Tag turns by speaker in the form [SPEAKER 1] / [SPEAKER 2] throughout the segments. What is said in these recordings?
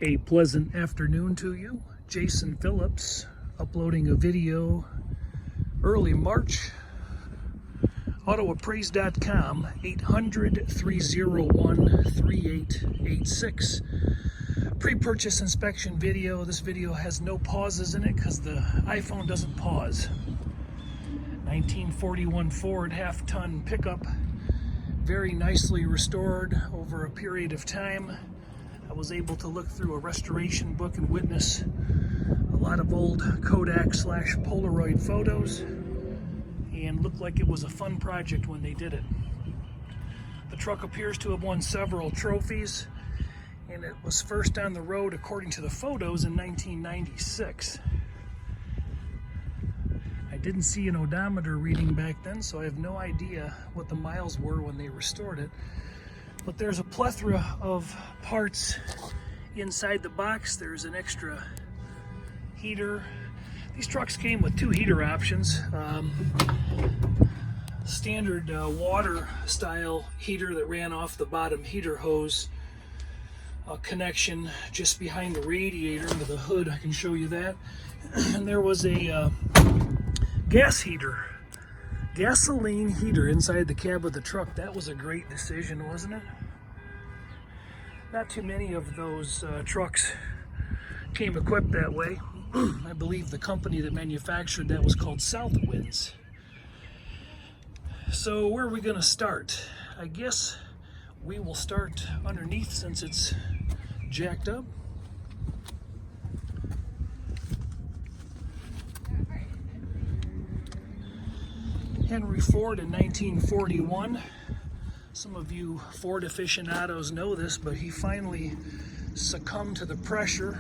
[SPEAKER 1] A pleasant afternoon to you. Jason Phillips uploading a video early March. AutoAppraise.com 800-301-3886. Pre-purchase inspection video. This video has no pauses in it because the iPhone doesn't pause. 1941 Ford half-ton pickup, very nicely restored over a period of time. I was able to look through a restoration book and witness a lot of old Kodak/Polaroid photos, and looked like it was a fun project when they did it. The truck appears to have won several trophies, and it was first on the road, according to the photos, in 1996. I didn't see an odometer reading back then, so I have no idea what the miles were when they restored it. But there's a plethora of parts inside the box. There's an extra heater. These trucks came with two heater options. Standard water style heater that ran off the bottom heater hose connection just behind the radiator into the hood. I can show you that. And there was a gas heater, gasoline heater inside the cab of the truck. That was a great decision, wasn't it? Not too many of those trucks came equipped that way. I believe the company that manufactured that was called Southwinds. So where are we going to start? I guess we will start underneath since it's jacked up. Henry Ford in 1941. Some of you Ford aficionados know this, but he finally succumbed to the pressure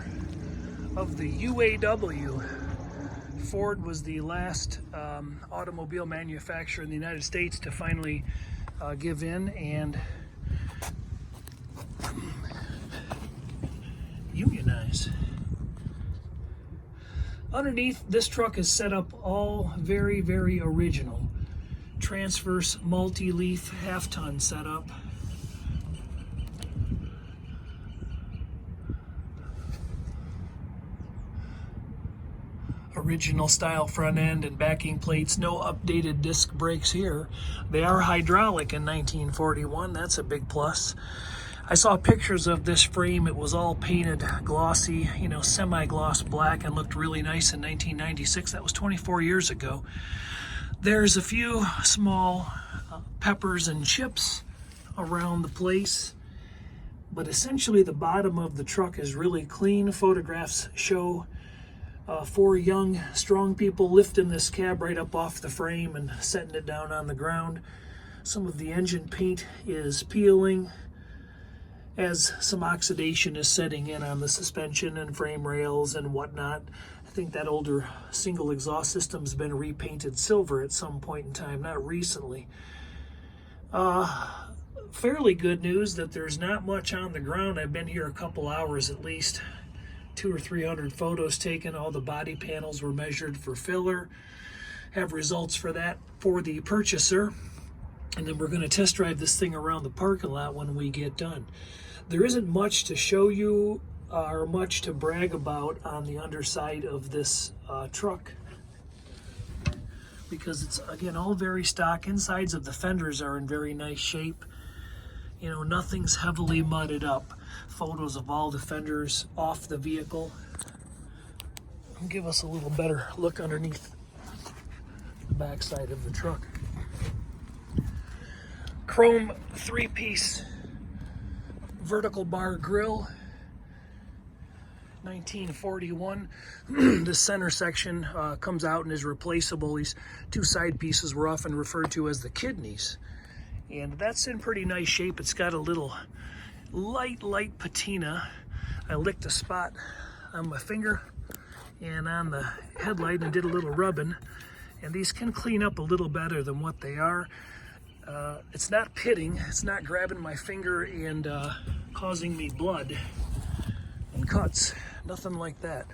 [SPEAKER 1] of the UAW. Ford was the last automobile manufacturer in the United States to finally give in and unionize. Underneath, this truck is set up all very, very original. Transverse multi-leaf half-ton setup. Original style front end and backing plates. No updated disc brakes here. They are hydraulic in 1941. That's a big plus. I saw pictures of this frame. It was all painted glossy, semi-gloss black, and looked really nice in 1996. That was 24 years ago. There's a few small peppers and chips around the place, but essentially the bottom of the truck is really clean. Photographs show four young, strong people lifting this cab right up off the frame and setting it down on the ground. Some of the engine paint is peeling as some oxidation is setting in on the suspension and frame rails and whatnot. I think that older single exhaust system's been repainted silver at some point in time, not recently. Fairly good news that there's not much on the ground. I've been here a couple hours at least. 200 or 300 photos taken. All the body panels were measured for filler. Have results for that for the purchaser. And then we're going to test drive this thing around the parking lot when we get done. There isn't much to show you or much to brag about on the underside of this truck, because it's, again, all very stock. Insides of the fenders are in very nice shape. Nothing's heavily mudded up. Photos of all the fenders off the vehicle. I'll give us a little better look underneath the backside of the truck. Chrome 3-piece vertical bar grille, 1941. The center section comes out and is replaceable. These two side pieces were often referred to as the kidneys, and that's in pretty nice shape. It's got a little light patina. I licked a spot on my finger and on the headlight and did a little rubbing, and these can clean up a little better than what they are. It's not pitting, it's not grabbing my finger and causing me blood and cuts, nothing like that.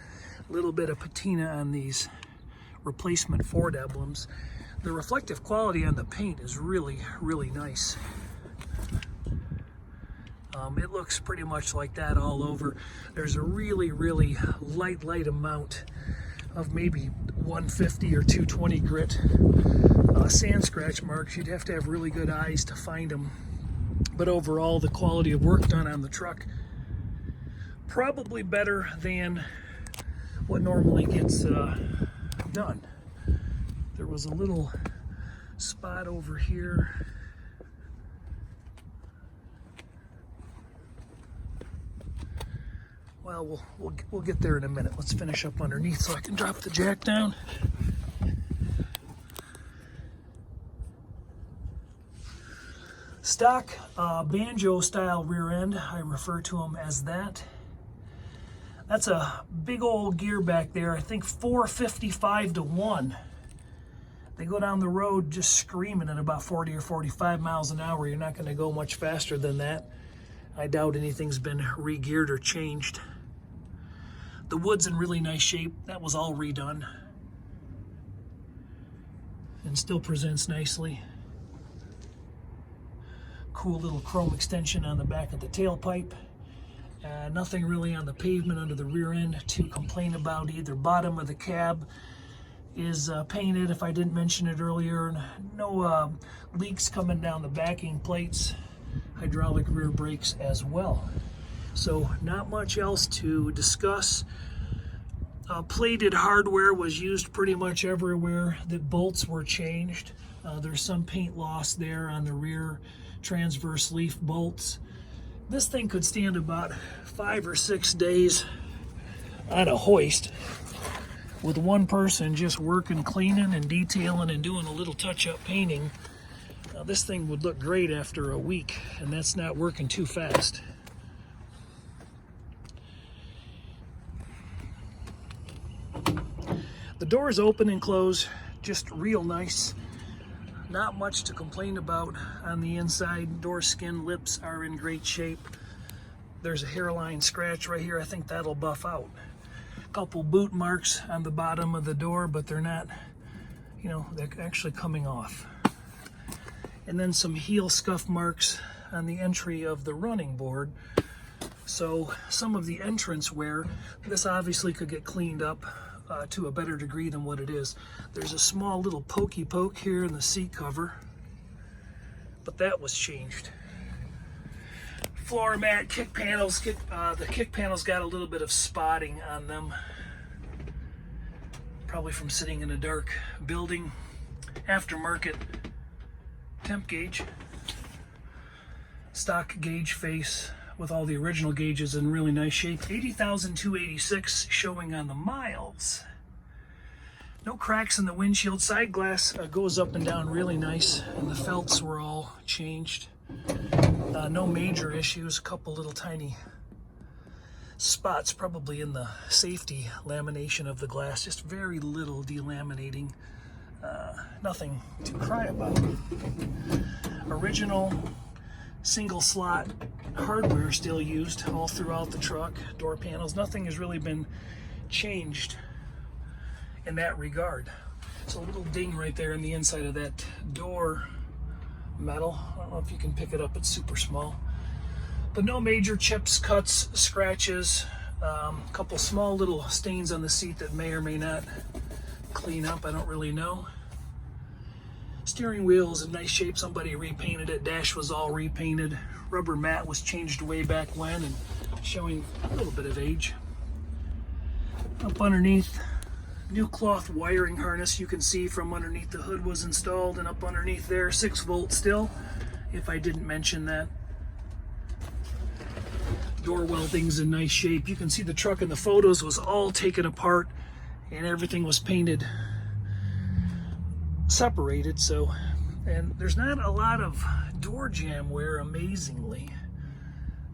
[SPEAKER 1] A little bit of patina on these replacement Ford emblems. The reflective quality on the paint is really, really nice. It looks pretty much like that all over. There's a really light amount of maybe 150 or 220 grit sand scratch marks. You'd have to have really good eyes to find them. But overall, the quality of work done on the truck, probably better than what normally gets done. There was a little spot over here. Well, we'll get there in a minute. Let's finish up underneath so I can drop the jack down. Stock banjo style rear end, I refer to them as that. That's a big old gear back there, I think 455 to 1. They go down the road just screaming at about 40 or 45 miles an hour. You're not going to go much faster than that. I doubt anything's been re-geared or changed. The wood's in really nice shape. That was all redone and still presents nicely. Cool little chrome extension on the back of the tailpipe. Nothing really on the pavement under the rear end to complain about either. Bottom of the cab is painted, if I didn't mention it earlier. No leaks coming down the backing plates. Hydraulic rear brakes as well. So not much else to discuss. Plated hardware was used pretty much everywhere. The bolts were changed. There's some paint loss there on the rear transverse leaf bolts. This thing could stand about 5 or 6 days on a hoist with one person just working, cleaning and detailing and doing a little touch-up painting. This thing would look great after a week, and that's not working too fast. The doors open and close just real nice. Not much to complain about on the inside. Door skin lips are in great shape. There's a hairline scratch right here. I think that'll buff out. A couple boot marks on the bottom of the door, but they're not, you know, they're actually coming off. And then some heel scuff marks on the entry of the running board. So some of the entrance wear, this obviously could get cleaned up to a better degree than what it is. There's a small little pokey poke here in the seat cover, but that was changed. Floor mat, kick panels, the kick panels got a little bit of spotting on them, probably from sitting in a dark building. Aftermarket temp gauge, stock gauge face with all the original gauges in really nice shape. 80,286 showing on the miles. No cracks in the windshield. Side glass goes up and down really nice, and the felts were all changed. No major issues. A couple little tiny spots probably in the safety lamination of the glass. Just very little delaminating. Nothing to cry about. Original single slot hardware still used all throughout the truck. Door panels, nothing has really been changed in that regard. So a little ding right there in the inside of that door metal. I don't know if you can pick it up, it's super small. But no major chips, cuts, scratches. A couple small little stains on the seat that may or may not clean up, I don't really know. Steering wheel is in nice shape. Somebody repainted it. Dash was all repainted. Rubber mat was changed way back when and showing a little bit of age. Up underneath, new cloth wiring harness you can see from underneath the hood was installed, and up underneath there, 6-volt still, if I didn't mention that. Door welding's in nice shape. You can see the truck in the photos was all taken apart and everything was painted separated. So, and there's not a lot of door jamb wear, amazingly.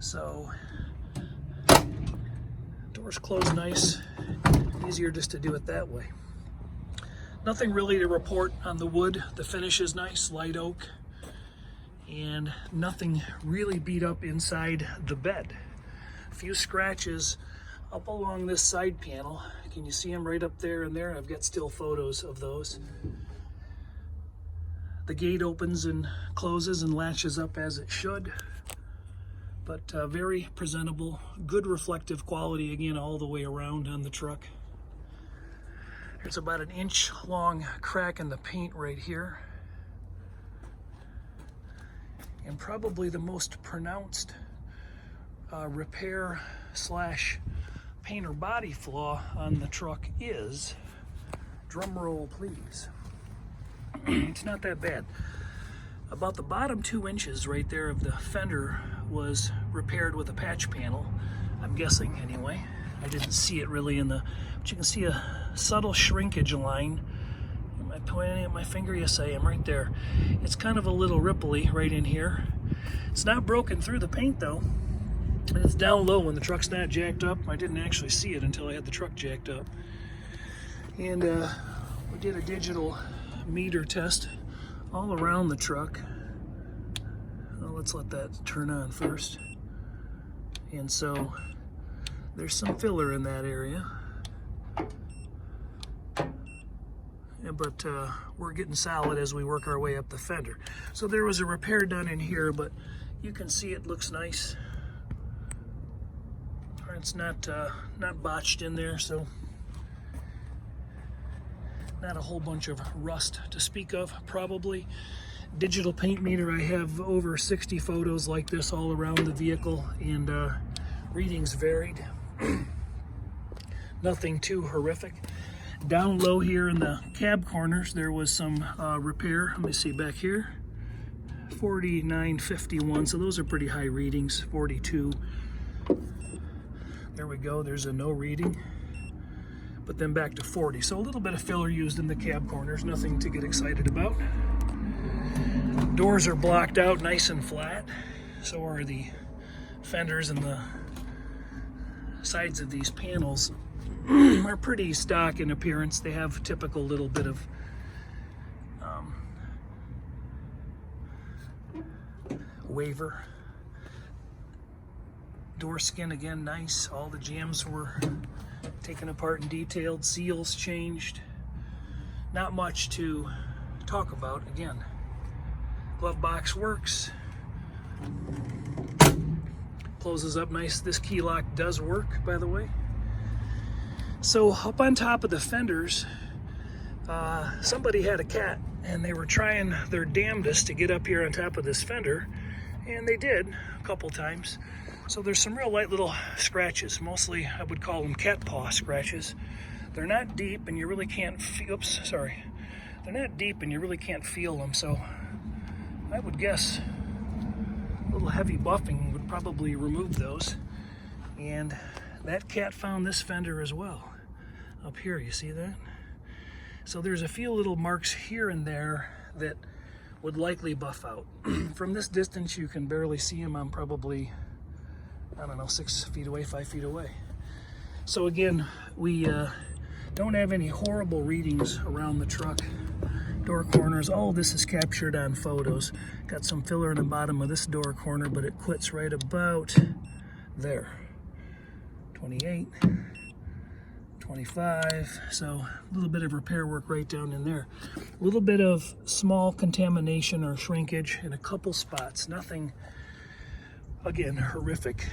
[SPEAKER 1] So doors close nice, easier just to do it that way. Nothing really to report on the wood. The finish is nice, light oak, and nothing really beat up inside the bed. A few scratches up along this side panel. Can you see them right up there and there? I've got still photos of those. The gate opens and closes and latches up as it should. but very presentable, good reflective quality again all the way around on the truck. There's about an inch long crack in the paint right here, and probably the most pronounced repair slash paint or body flaw on the truck is, drum roll please, it's not that bad. About the bottom 2 inches right there of the fender was repaired with a patch panel, I'm guessing anyway. I didn't see it really in the, but you can see a subtle shrinkage line. Am I pointing at my finger? Yes, I am, right there. It's kind of a little ripply right in here. It's not broken through the paint though. And it's down low when the truck's not jacked up. I didn't actually see it until I had the truck jacked up. And we did a digital meter test all around the truck. Well, let's let that turn on first. And so there's some filler in that area. Yeah, but we're getting solid as we work our way up the fender. So there was a repair done in here, but you can see it looks nice. It's not botched in there, so not a whole bunch of rust to speak of, probably. Digital paint meter, I have over 60 photos like this all around the vehicle, and readings varied. Nothing too horrific. Down low here in the cab corners, there was some repair. Let me see back here. 4951, so those are pretty high readings. 42. There we go, there's a no reading. But then back to 40. So a little bit of filler used in the cab corners, nothing to get excited about. Doors are blocked out nice and flat. So are the fenders, and the sides of these panels are pretty stock in appearance. They have a typical little bit of waver. Door skin again, nice. All the jambs were taken apart and detailed. Seals changed. Not much to talk about. Again, glove box works. Closes up nice. This key lock does work, by the way. So up on top of the fenders, somebody had a cat, and they were trying their damnedest to get up here on top of this fender, and they did a couple times. So there's some real light little scratches. Mostly I would call them cat paw scratches. They're not deep, and you really can't feel, they're not deep and you really can't feel them. So I would guess a little heavy buffing would probably remove those. And that cat found this fender as well. Up here, you see that? So there's a few little marks here and there that would likely buff out. From this distance, you can barely see them. I'm probably, I don't know, 6 feet away, 5 feet away. So again, we don't have any horrible readings around the truck. Door corners, all this is captured on photos. Got some filler in the bottom of this door corner, but it quits right about there. 28, 25, so a little bit of repair work right down in there. A little bit of small contamination or shrinkage in a couple spots. Nothing, again, horrific.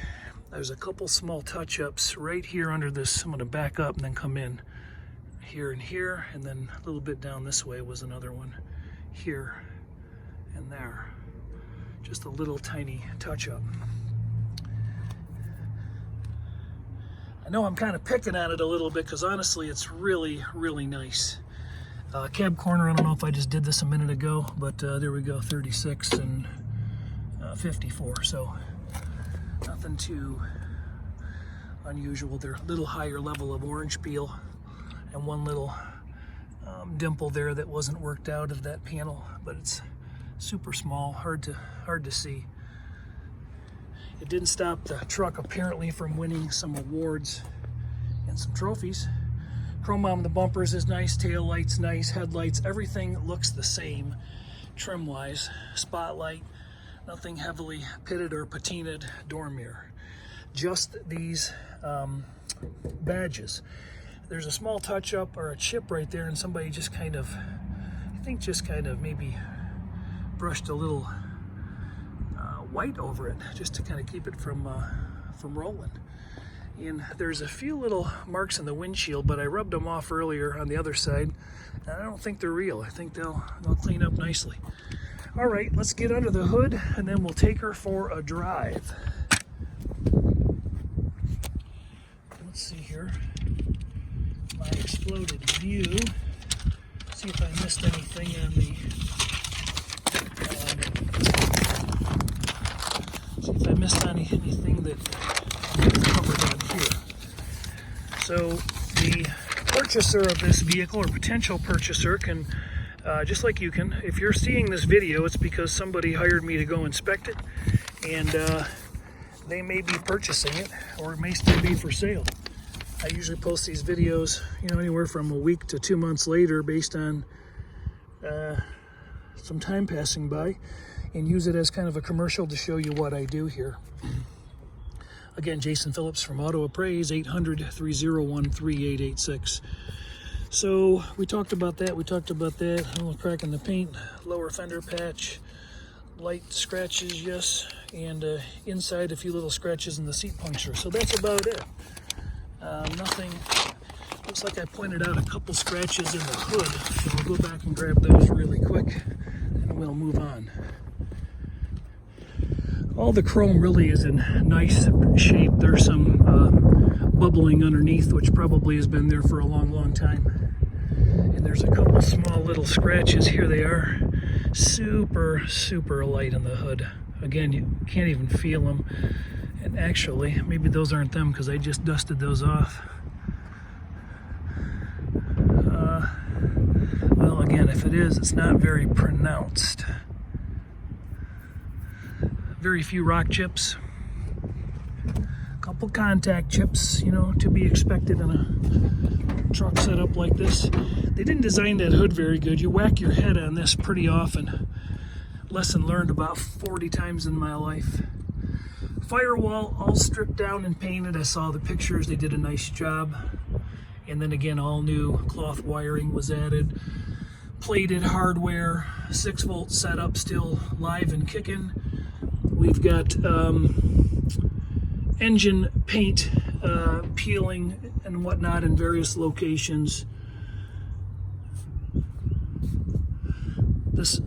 [SPEAKER 1] There's a couple small touch-ups right here under this. I'm going to back up and then come in here and here, and then a little bit down this way was another one here and there. Just a little tiny touch-up. I know I'm kind of picking at it a little bit because honestly it's really, really nice. Cab corner, I don't know if I just did this a minute ago, but there we go, 36 and 54. So nothing too unusual. They're a little higher level of orange peel, and one little dimple there that wasn't worked out of that panel, but it's super small, hard to see. It didn't stop the truck apparently from winning some awards and some trophies. Chrome on the bumpers is nice, tail lights nice, headlights, everything looks the same trim wise. Spotlight, nothing heavily pitted or patinaed. Door mirror, just these badges. There's a small touch up or a chip right there, and somebody just kind of, I think just kind of maybe brushed a little white over it just to kind of keep it from rolling. And there's a few little marks in the windshield, but I rubbed them off earlier on the other side, and I don't think they're real. I think they'll clean up nicely. All right, let's get under the hood, and then we'll take her for a drive. Let's see here. My exploded view. See if I missed anything on the. See if I missed anything that covered on here. So the purchaser of this vehicle, or potential purchaser, can, just like you can, if you're seeing this video, it's because somebody hired me to go inspect it, and they may be purchasing it, or it may still be for sale. I usually post these videos, anywhere from a week to 2 months later, based on some time passing by, and use it as kind of a commercial to show you what I do here. Again, Jason Phillips from Auto Appraise, 800-301-3886. So we talked about that. A little crack in the paint, lower fender patch, light scratches, yes, and inside a few little scratches in the seat puncture. So that's about it. Nothing. Looks like I pointed out a couple scratches in the hood, so I'll go back and grab those really quick, and we'll move on. All the chrome really is in nice shape. There's some bubbling underneath, which probably has been there for a long, long time. And there's a couple small little scratches. Here they are. Super, super light on the hood. Again, you can't even feel them. And actually, maybe those aren't them because I just dusted those off. Well, again, if it is, it's not very pronounced. Very few rock chips. A couple contact chips, to be expected in a truck setup like this. They didn't design that hood very good. You whack your head on this pretty often. Lesson learned about 40 times in my life. Firewall all stripped down and painted. I saw the pictures. They did a nice job. And then again, all new cloth wiring was added. Plated hardware, 6-volt setup, still live and kicking. We've got engine paint peeling and whatnot in various locations. This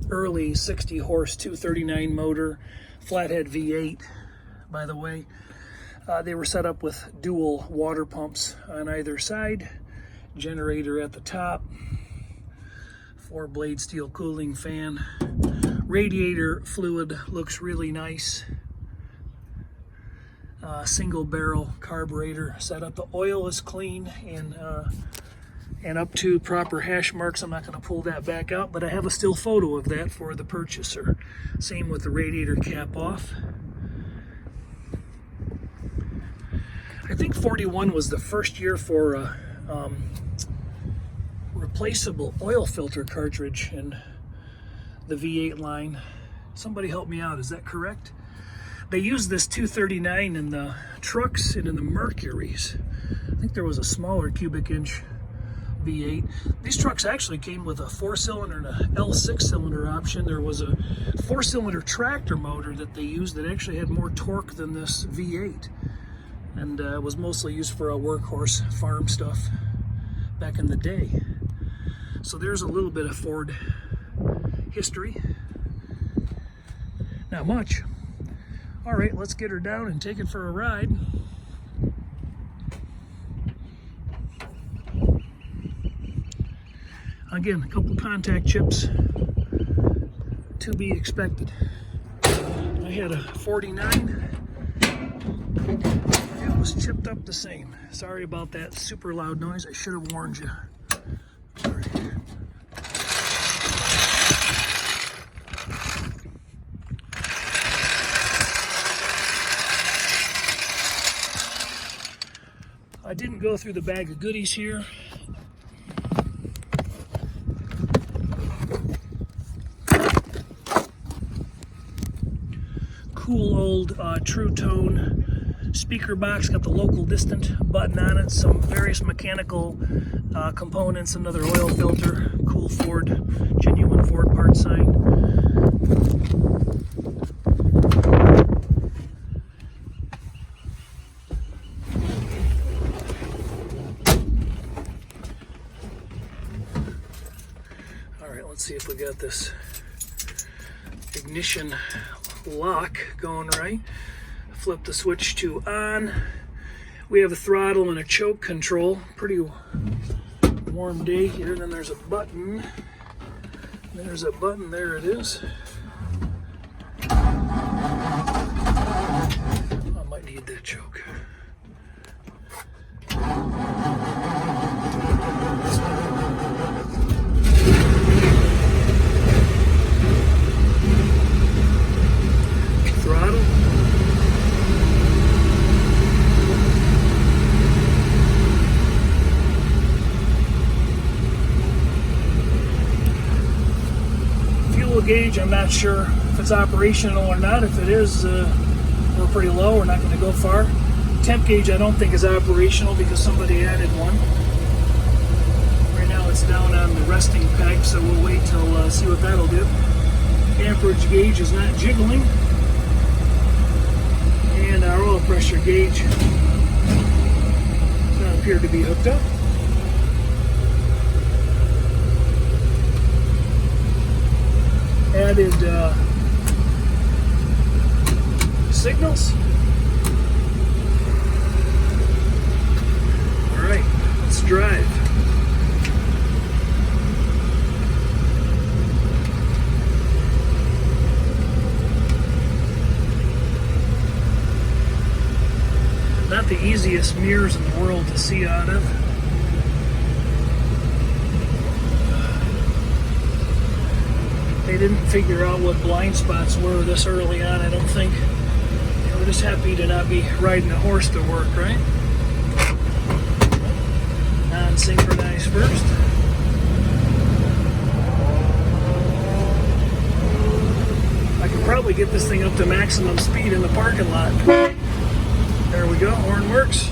[SPEAKER 1] early 60 horse 239 motor, flathead V8, by the way. They were set up with dual water pumps on either side, generator at the top, 4-blade steel cooling fan. Radiator fluid looks really nice. Single barrel carburetor setup. The oil is clean and up to proper hash marks. I'm not going to pull that back out, but I have a still photo of that for the purchaser. Same with the radiator cap off. I think 41 was the first year for a replaceable oil filter cartridge in the V8 line. Somebody help me out, is that correct? They used this 239 in the trucks and in the Mercuries. I think there was a smaller cubic inch V8. These trucks actually came with a 4-cylinder and a L6 cylinder option. There was a 4-cylinder tractor motor that they used that actually had more torque than this V8, and was mostly used for a workhorse farm stuff back in the day. So there's a little bit of Ford history. Not much. All right, let's get her down and take it for a ride. Again, a couple contact chips to be expected. I had a 49. It was chipped up the same. Sorry about that super loud noise. I should have warned you. Sorry. I didn't go through the bag of goodies here. Cool old True Tone speaker box, got the local distant button on it, some various mechanical components, another oil filter, cool Ford, genuine Ford part sign. Let's see if we got this ignition lock going right. Flip the switch to on. We have a throttle and a choke control. Pretty warm day here. Then there's a button. There's a button. There it is. I might need that choke. Throttle. Fuel gauge, I'm not sure if it's operational or not. If it is, we're pretty low. We're not going to go far. Temp gauge I don't think is operational because somebody added one. Right now it's down on the resting peg, so we'll wait till see what that'll do. Amperage gauge is not jiggling. And our oil pressure gauge does not appear to be hooked up. Added signals. All right, let's drive. Not the easiest mirrors in the world to see out of. They didn't figure out what blind spots were this early on, I don't think. We're just happy to not be riding a horse to work, right? Non-synchronized first. I could probably get this thing up to maximum speed in the parking lot. There we go, horn works.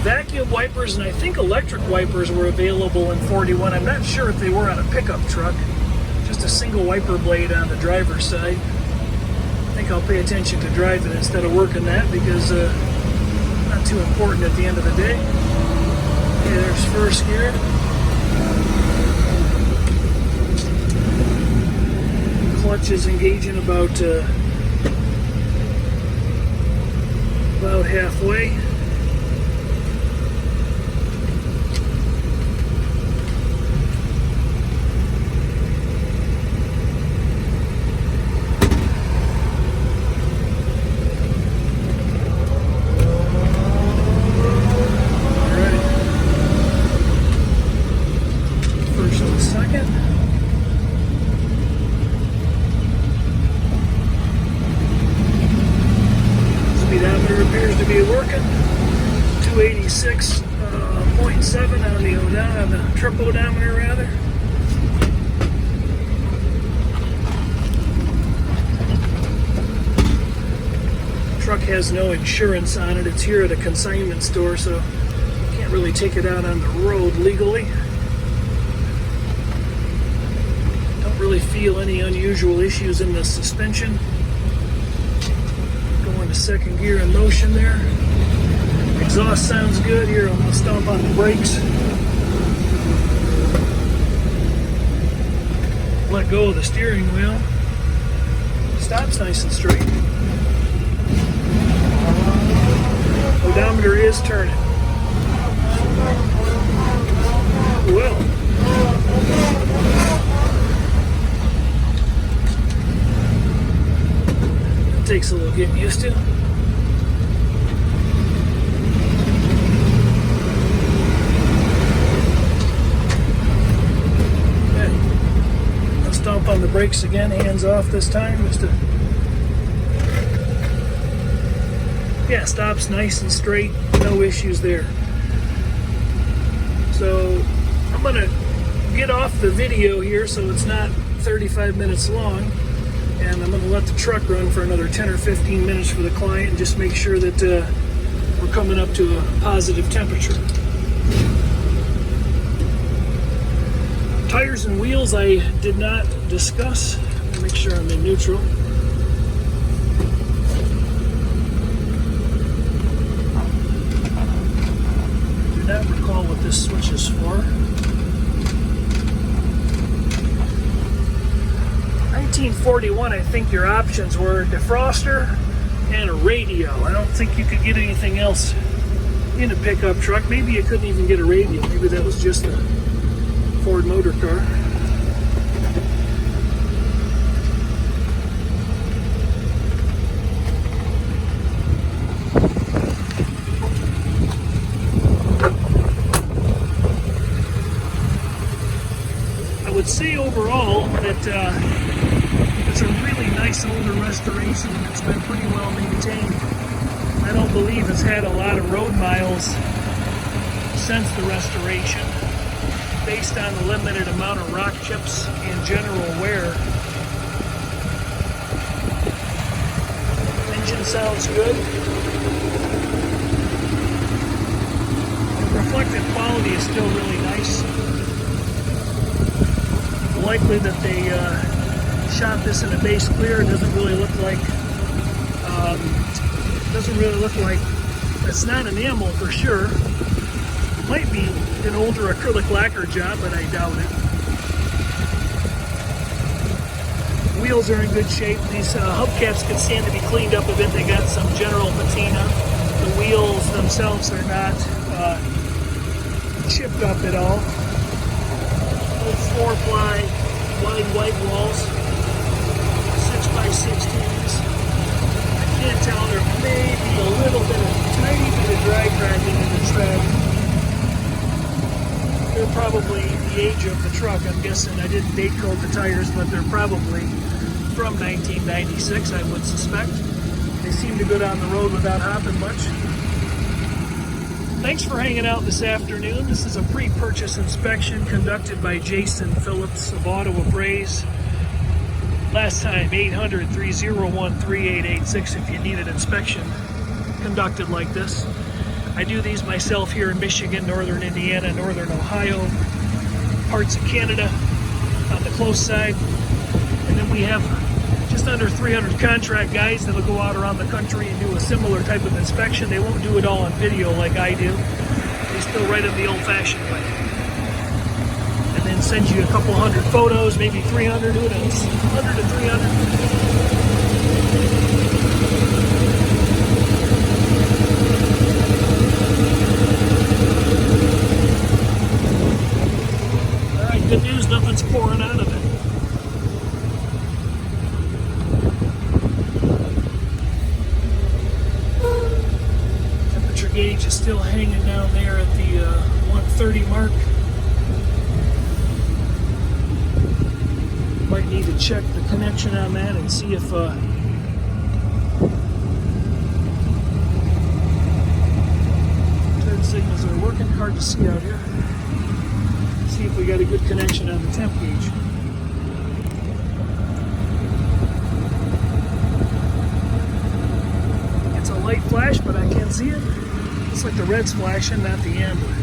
[SPEAKER 1] Vacuum wipers and I think electric wipers were available in 41. I'm not sure if they were on a pickup truck. Just a single wiper blade on the driver's side. I think I'll pay attention to driving instead of working that because not too important at the end of the day. Okay, there's first gear. Clutch is engaging about halfway. Appears to be working. 286.7 on the trip odometer rather. Truck has no insurance on it. It's here at a consignment store, so you can't really take it out on the road legally. Don't really feel any unusual issues in the suspension. Going to second gear in motion there. Exhaust sounds good. Here, I'm going to stomp on the brakes. Let go of the steering wheel. Stops nice and straight. Odometer is turning. Well. It takes a little getting used to. Stomp on the brakes again, hands off this time. Yeah, stops nice and straight, no issues there. So I'm gonna get off the video here so it's not 35 minutes long, and I'm gonna let the truck run for another 10 or 15 minutes for the client and just make sure that we're coming up to a positive temperature. Tires and wheels I did not discuss. Make sure I'm in neutral. not recall what this switch is for. 1941, I think your options were a defroster and a radio. I don't think you could get anything else in a pickup truck. Maybe you couldn't even get a radio. Maybe that was just a Ford motor car. I would say overall that it's a really nice older restoration and it's been pretty well maintained. I don't believe it's had a lot of road miles since the restoration, based on the limited amount of rock chips and general wear. Engine sounds good. The reflective quality is still really nice. Likely that they shot this in a base clear. It doesn't really look like it's not enamel for sure. Might be an older acrylic lacquer job, but I doubt it. Wheels are in good shape. These hubcaps could stand to be cleaned up a bit. They got some general patina. The wheels themselves are not chipped up at all. Old 4-ply wide white walls, 6x16s. I can't tell, there may be a little bit of, tiny bit of dry cracking in the tread. They're probably the age of the truck. I'm guessing, I didn't date code the tires, but they're probably from 1996, I would suspect. They seem to go down the road without hopping much. Thanks for hanging out this afternoon. This is a pre-purchase inspection conducted by Jason Phillips of Auto Appraise. Last time, 800-301-3886 if you need an inspection conducted like this. I do these myself here in Michigan, northern Indiana, northern Ohio, parts of Canada on the close side. And then we have just under 300 contract guys that'll go out around the country and do a similar type of inspection. They won't do it all on video like I do. They still write them the old-fashioned way. And then send you a couple hundred photos, maybe 300, who knows, 100 to 300. Good news, nothing's pouring out of it. Temperature gauge is still hanging down there at the 130 mark. Might need to check the connection on that and see if turn signals are working. Hard to see out here. See if we got a good connection on the temp gauge. It's a light flash, but I can't see it. Looks like the red's flashing, not the amber.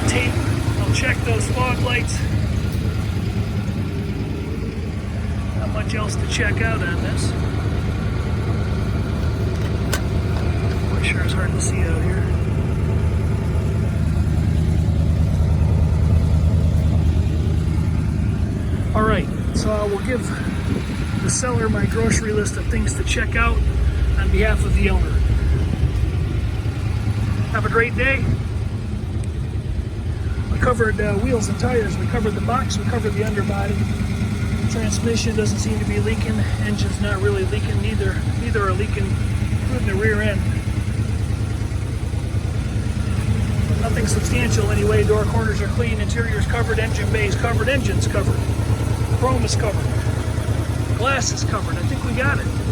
[SPEAKER 1] Tape. I'll check those fog lights. Not much else to check out on this. Boy, sure is hard to see out here. Alright, so I will give the seller my grocery list of things to check out on behalf of the owner. Have a great day. We covered wheels and tires. We covered the box. We covered the underbody. Transmission doesn't seem to be leaking. Engine's not really leaking. Neither are leaking, including the rear end. Nothing substantial anyway. Door corners are clean. Interior's covered. Engine bay's covered. Engine's covered. Chrome is covered. Glass is covered. I think we got it.